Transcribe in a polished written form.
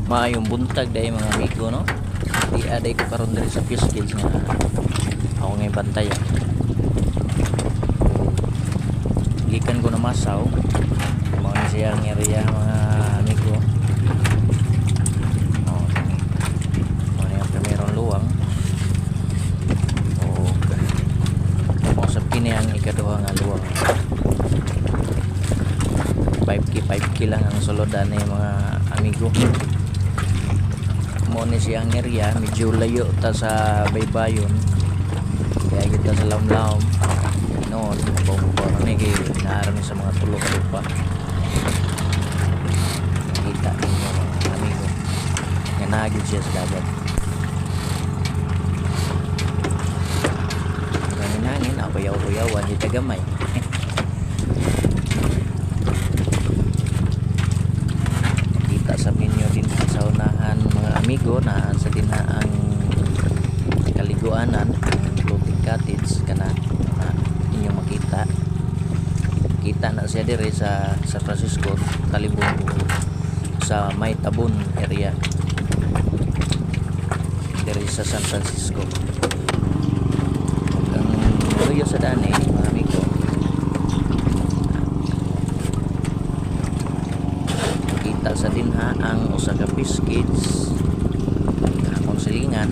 Maayong buntag dahil mga amigo, no? Di aday ko karon diri sa fish cage nga ako ngay bantayan. Gikan ko na masaw. Mga siyang area mga amigo. Oh, mga yung primerong luwang. Oh, mo sa kini ang ikaduha nga luwang. 5K lang ang solodan ni mga amigo. Mo ni siyang area medyo layo ta sa baybayon, kaya kita sa lamlaom noon bawang ni kay naaram sa mga tulog lupa. Kita ninyo mga amigo nga nagid siya sa dagat. Hangin abayaw-bayawan di tagamay. Sa ninyo din sa unahan mga amigo na sa dinaang kaliguanan ang floating cottage kana na inyo makita na siya dire sa San Francisco Talibong sa May Tabon area dire sa San Francisco ang luyo sa dani mga amigo. Sa dinha ang usa ka fish cage akong silingan